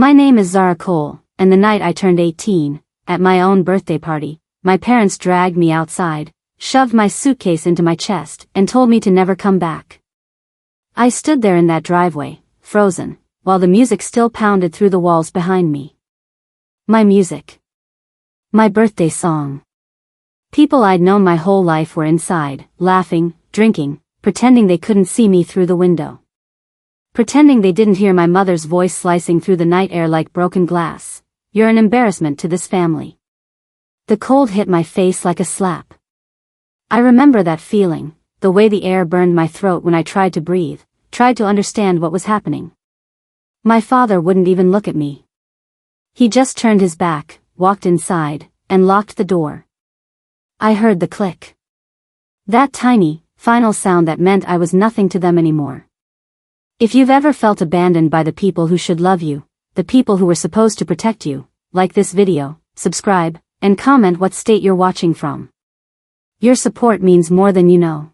My name is Zara Cole, and the night I turned 18, at my own birthday party, my parents dragged me outside, shoved my suitcase into my chest, and told me to never come back. I stood there in that driveway, frozen, while the music still pounded through the walls behind me. My music. My birthday song. People I'd known my whole life were inside, laughing, drinking, pretending they couldn't see me through the window. Pretending they didn't hear my mother's voice slicing through the night air like broken glass. You're an embarrassment to this family. The cold hit my face like a slap. I remember that feeling, the way the air burned my throat when I tried to breathe, tried to understand what was happening. My father wouldn't even look at me. He just turned his back, walked inside, and locked the door. I heard the click. That tiny, final sound that meant I was nothing to them anymore. If you've ever felt abandoned by the people who should love you, the people who were supposed to protect you, like this video, subscribe, and comment what state you're watching from. Your support means more than you know.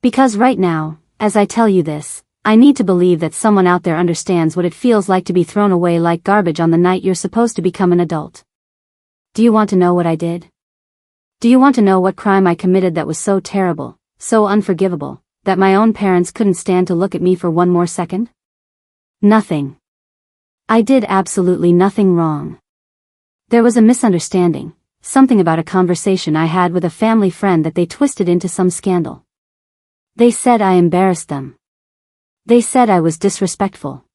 Because right now, as I tell you this, I need to believe that someone out there understands what it feels like to be thrown away like garbage on the night you're supposed to become an adult. Do you want to know what I did? Do you want to know what crime I committed that was so terrible, so unforgivable, that my own parents couldn't stand to look at me for one more second? Nothing. I did absolutely nothing wrong. There was a misunderstanding, something about a conversation I had with a family friend that they twisted into some scandal. They said I embarrassed them. They said I was disrespectful.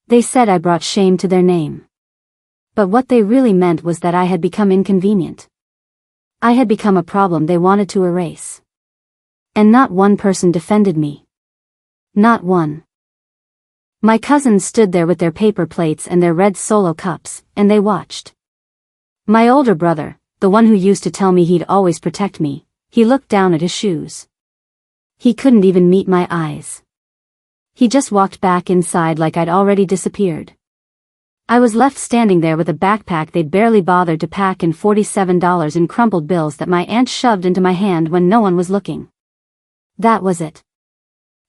They said I brought shame to their name. But what they really meant was that I had become inconvenient. I had become a problem they wanted to erase. And not one person defended me. Not one. My cousins stood there with their paper plates and their red Solo cups, and they watched. My older brother, the one who used to tell me he'd always protect me, he looked down at his shoes. He couldn't even meet my eyes. He just walked back inside like I'd already disappeared. I was left standing there with a backpack they'd barely bothered to pack and $47 in crumpled bills that my aunt shoved into my hand when no one was looking. That was it.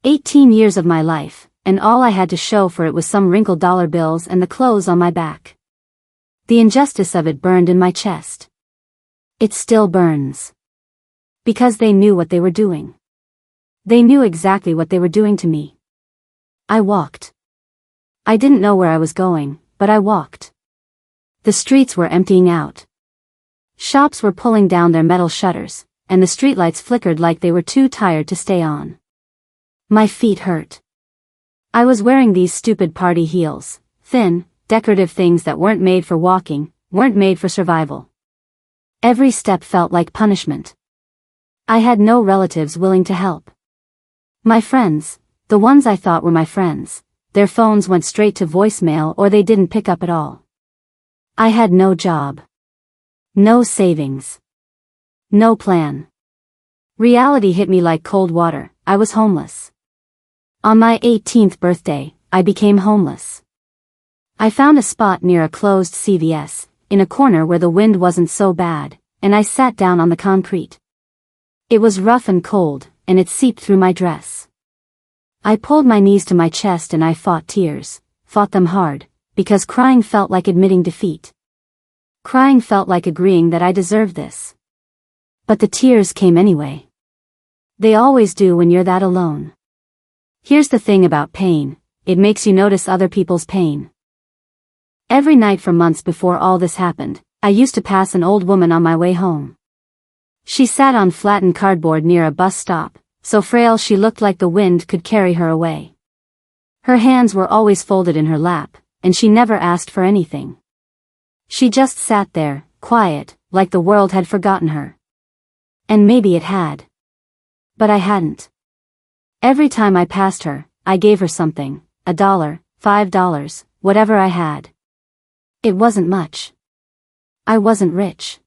18 years of my life, and all I had to show for it was some wrinkled dollar bills and the clothes on my back. The injustice of it burned in my chest. It still burns. Because they knew what they were doing. They knew exactly what they were doing to me. I walked. I didn't know where I was going, but I walked. The streets were emptying out. Shops were pulling down their metal shutters, and the streetlights flickered like they were too tired to stay on. My feet hurt. I was wearing these stupid party heels, thin, decorative things that weren't made for walking, weren't made for survival. Every step felt like punishment. I had no relatives willing to help. My friends, the ones I thought were my friends, their phones went straight to voicemail or they didn't pick up at all. I had no job. No savings. No plan. Reality hit me like cold water. I was homeless. On my 18th birthday, I became homeless. I found a spot near a closed CVS, in a corner where the wind wasn't so bad, and I sat down on the concrete. It was rough and cold, and it seeped through my dress. I pulled my knees to my chest and I fought tears, fought them hard, because crying felt like admitting defeat. Crying felt like agreeing that I deserved this. But the tears came anyway. They always do when you're that alone. Here's the thing about pain, it makes you notice other people's pain. Every night for months before all this happened, I used to pass an old woman on my way home. She sat on flattened cardboard near a bus stop, so frail she looked like the wind could carry her away. Her hands were always folded in her lap, and she never asked for anything. She just sat there, quiet, like the world had forgotten her. And maybe it had. But I hadn't. Every time I passed her, I gave her something, $1, $5, whatever I had. It wasn't much. I wasn't rich.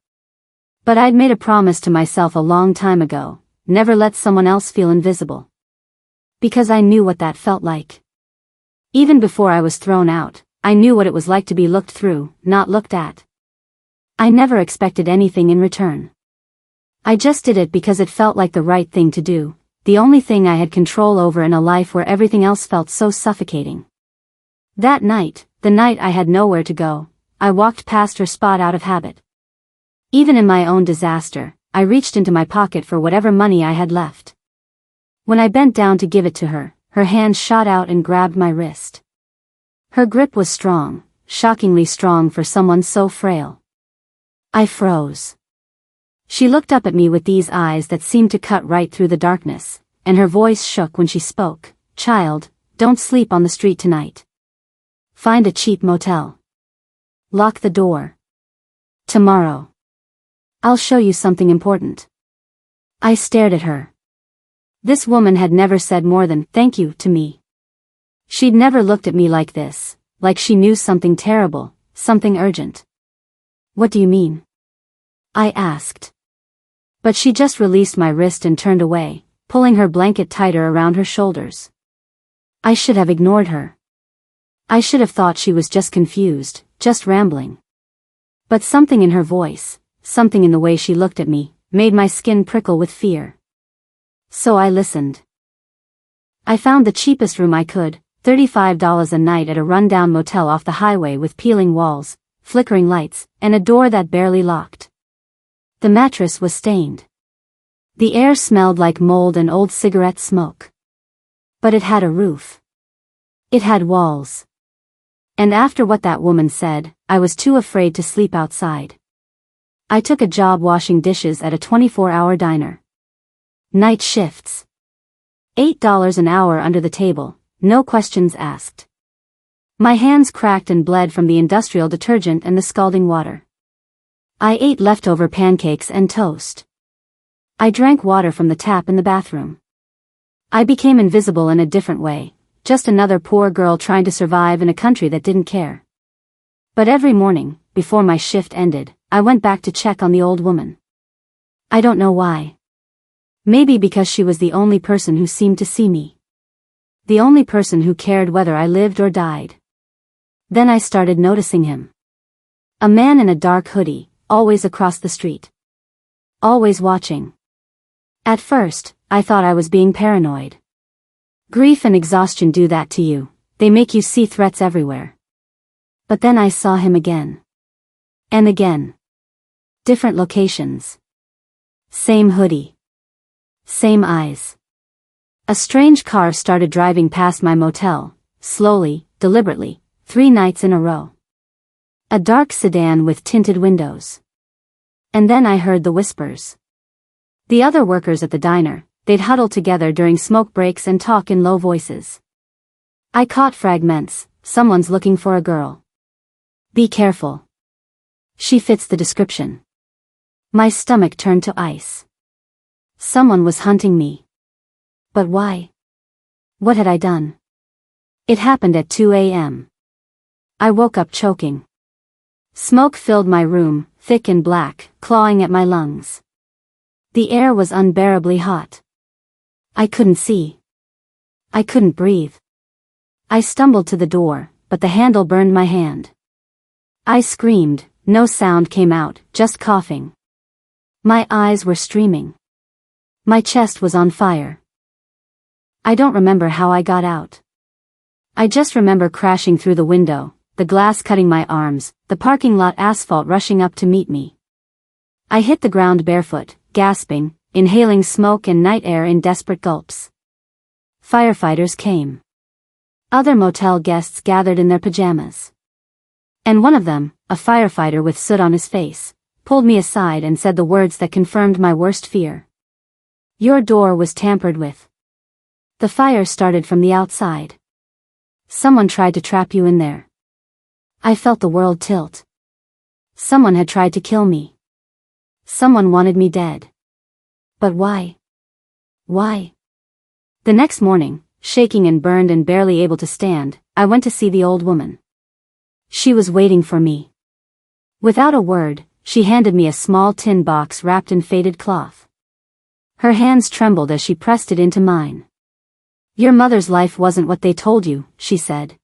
But I'd made a promise to myself a long time ago, never let someone else feel invisible. Because I knew what that felt like. Even before I was thrown out, I knew what it was like to be looked through, not looked at. I never expected anything in return. I just did it because it felt like the right thing to do, the only thing I had control over in a life where everything else felt so suffocating. That night, The night I had nowhere to go, I walked past her spot out of habit. Even in my own disaster, I reached into my pocket for whatever money I had left. When I bent down to give it to her, her hand shot out and grabbed my wrist. Her grip was strong, shockingly strong for someone so frail. I froze. She looked up at me with these eyes that seemed to cut right through the darkness, and her voice shook when she spoke. "Child, don't sleep on the street tonight. Find a cheap motel. Lock the door. Tomorrow, I'll show you something important." I stared at her. This woman had never said more than "thank you" to me. She'd never looked at me like this, like she knew something terrible, something urgent. "What do you mean?" I asked. But she just released my wrist and turned away, pulling her blanket tighter around her shoulders. I should have ignored her. I should have thought she was just confused, just rambling. But something in her voice, something in the way she looked at me, made my skin prickle with fear. So I listened. I found the cheapest room I could, $35 a night at a rundown motel off the highway with peeling walls, flickering lights, and a door that barely locked. The mattress was stained. The air smelled like mold and old cigarette smoke. But it had a roof. It had walls. And after what that woman said, I was too afraid to sleep outside. I took a job washing dishes at a 24-hour diner. Night shifts. $8 an hour under the table, no questions asked. My hands cracked and bled from the industrial detergent and the scalding water. I ate leftover pancakes and toast. I drank water from the tap in the bathroom. I became invisible in a different way, just another poor girl trying to survive in a country that didn't care. But every morning, before my shift ended, I went back to check on the old woman. I don't know why. Maybe because she was the only person who seemed to see me. The only person who cared whether I lived or died. Then I started noticing him. A man in a dark hoodie, always across the street. Always watching. At first, I thought I was being paranoid. Grief and exhaustion do that to you, they make you see threats everywhere. But then I saw him again. And again. Different locations. Same hoodie. Same eyes. A strange car started driving past my motel, slowly, deliberately, 3 nights in a row. A dark sedan with tinted windows. And then I heard the whispers. The other workers at the diner, they'd huddle together during smoke breaks and talk in low voices. I caught fragments. Someone's looking for a girl. Be careful. She fits the description. My stomach turned to ice. Someone was hunting me. But why? What had I done? It happened at 2 a.m. I woke up choking. Smoke filled my room, thick and black, clawing at my lungs. The air was unbearably hot. I couldn't see. I couldn't breathe. I stumbled to the door, but the handle burned my hand. I screamed, no sound came out, just coughing. My eyes were streaming. My chest was on fire. I don't remember how I got out. I just remember crashing through the window, the glass cutting my arms, the parking lot asphalt rushing up to meet me. I hit the ground barefoot, gasping, inhaling smoke and night air in desperate gulps. Firefighters came. Other motel guests gathered in their pajamas. And one of them, a firefighter with soot on his face, pulled me aside and said the words that confirmed my worst fear. "Your door was tampered with. The fire started from the outside. Someone tried to trap you in there." I felt the world tilt. Someone had tried to kill me. Someone wanted me dead. But why? Why? The next morning, shaking and burned and barely able to stand, I went to see the old woman. She was waiting for me. Without a word, she handed me a small tin box wrapped in faded cloth. Her hands trembled as she pressed it into mine. "Your mother's life wasn't what they told you," she said.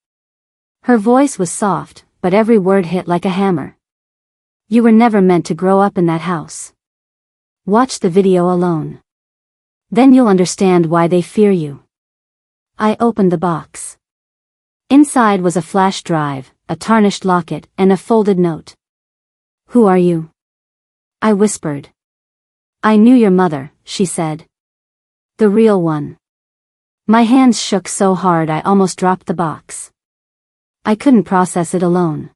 Her voice was soft, but every word hit like a hammer. "You were never meant to grow up in that house. Watch the video alone. Then you'll understand why they fear you." I opened the box. Inside was a flash drive, a tarnished locket, and a folded note. "Who are you?" I whispered. "I knew your mother," she said. "The real one." My hands shook so hard I almost dropped the box. I couldn't process it alone.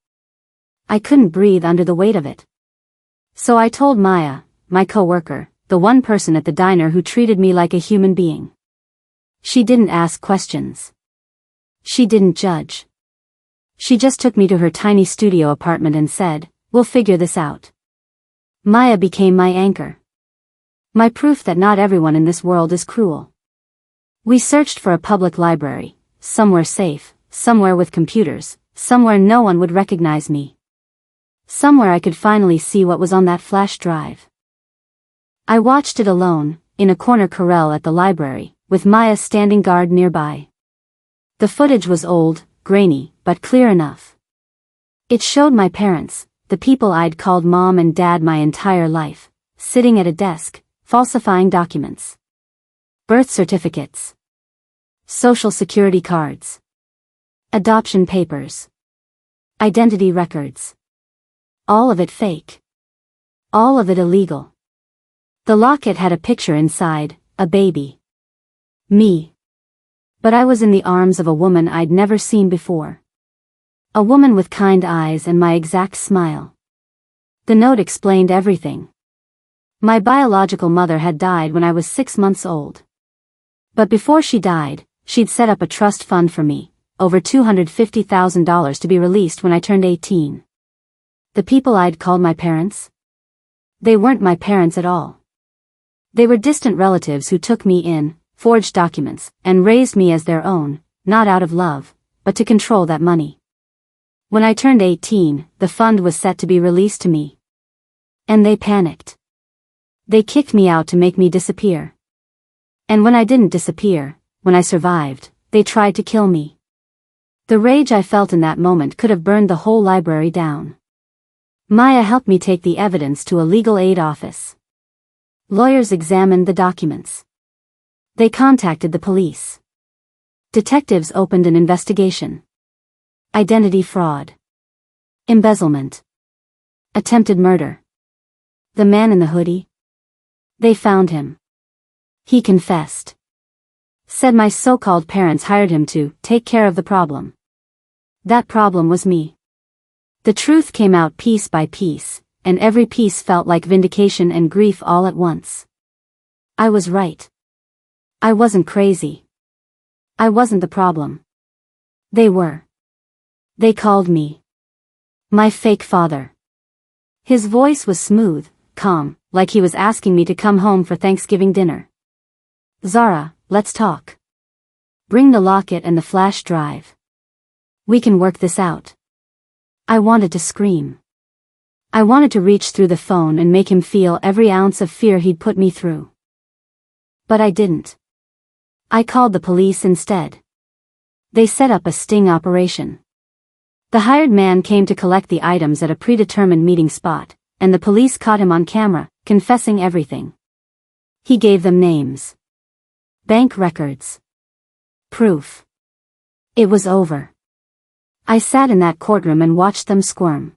I couldn't breathe under the weight of it. So I told Maya, my coworker, the one person at the diner who treated me like a human being. She didn't ask questions. She didn't judge. She just took me to her tiny studio apartment and said, "We'll figure this out." Maya became my anchor. My proof that not everyone in this world is cruel. We searched for a public library, somewhere safe, somewhere with computers, somewhere no one would recognize me. Somewhere I could finally see what was on that flash drive. I watched it alone, in a corner corral at the library, with Maya standing guard nearby. The footage was old, grainy, but clear enough. It showed my parents, the people I'd called mom and dad my entire life, sitting at a desk, falsifying documents. Birth certificates. Social security cards. Adoption papers. Identity records. All of it fake. All of it illegal. The locket had a picture inside, a baby. Me. But I was in the arms of a woman I'd never seen before. A woman with kind eyes and my exact smile. The note explained everything. My biological mother had died when I was 6 months old. But before she died, she'd set up a trust fund for me, over $250,000 to be released when I turned 18. The people I'd called my parents? They weren't my parents at all. They were distant relatives who took me in, forged documents, and raised me as their own, not out of love, but to control that money. When I turned 18, the fund was set to be released to me. And they panicked. They kicked me out to make me disappear. And when I didn't disappear, when I survived, they tried to kill me. The rage I felt in that moment could have burned the whole library down. Maya helped me take the evidence to a legal aid office. Lawyers examined the documents. They contacted the police. Detectives opened an investigation. Identity fraud. Embezzlement. Attempted murder. The man in the hoodie? They found him. He confessed. Said my so-called parents hired him to take care of the problem. That problem was me. The truth came out piece by piece, and every piece felt like vindication and grief all at once. I was right. I wasn't crazy. I wasn't the problem. They were. They called me my fake father. His voice was smooth, calm, like he was asking me to come home for Thanksgiving dinner. "Zara, let's talk. Bring the locket and the flash drive. We can work this out." I wanted to scream. I wanted to reach through the phone and make him feel every ounce of fear he'd put me through. But I didn't. I called the police instead. They set up a sting operation. The hired man came to collect the items at a predetermined meeting spot, and the police caught him on camera, confessing everything. He gave them names. Bank records. Proof. It was over. I sat in that courtroom and watched them squirm.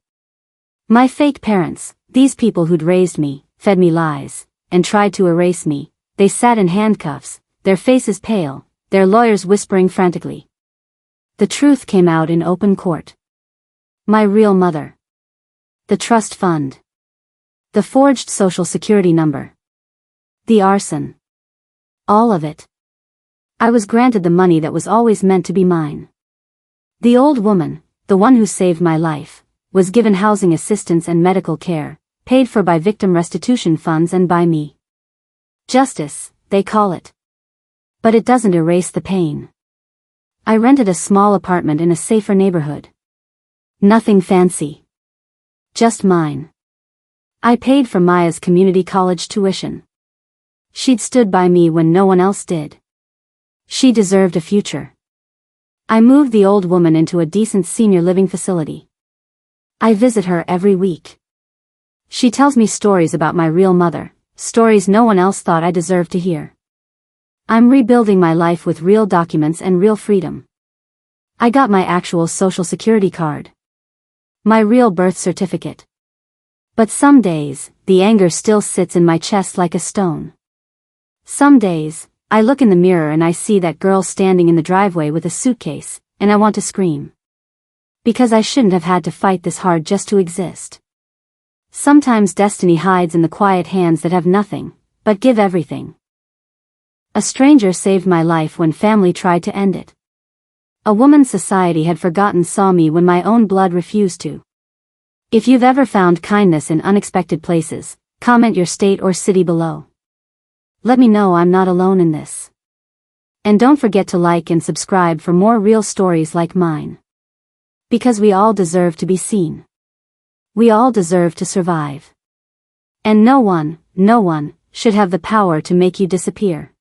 My fake parents, these people who'd raised me, fed me lies, and tried to erase me, they sat in handcuffs, their faces pale, their lawyers whispering frantically. The truth came out in open court. My real mother. The trust fund. The forged social security number. The arson. All of it. I was granted the money that was always meant to be mine. The old woman, the one who saved my life, was given housing assistance and medical care, paid for by victim restitution funds and by me. Justice, they call it. But it doesn't erase the pain. I rented a small apartment in a safer neighborhood. Nothing fancy. Just mine. I paid for Maya's community college tuition. She'd stood by me when no one else did. She deserved a future. I moved the old woman into a decent senior living facility. I visit her every week. She tells me stories about my real mother, stories no one else thought I deserved to hear. I'm rebuilding my life with real documents and real freedom. I got my actual social security card. My real birth certificate. But some days, the anger still sits in my chest like a stone. Some days, I look in the mirror and I see that girl standing in the driveway with a suitcase, and I want to scream. Because I shouldn't have had to fight this hard just to exist. Sometimes destiny hides in the quiet hands that have nothing, but give everything. A stranger saved my life when family tried to end it. A woman society had forgotten saw me when my own blood refused to. If you've ever found kindness in unexpected places, comment your state or city below. Let me know I'm not alone in this. And don't forget to like and subscribe for more real stories like mine. Because we all deserve to be seen. We all deserve to survive. And no one should have the power to make you disappear.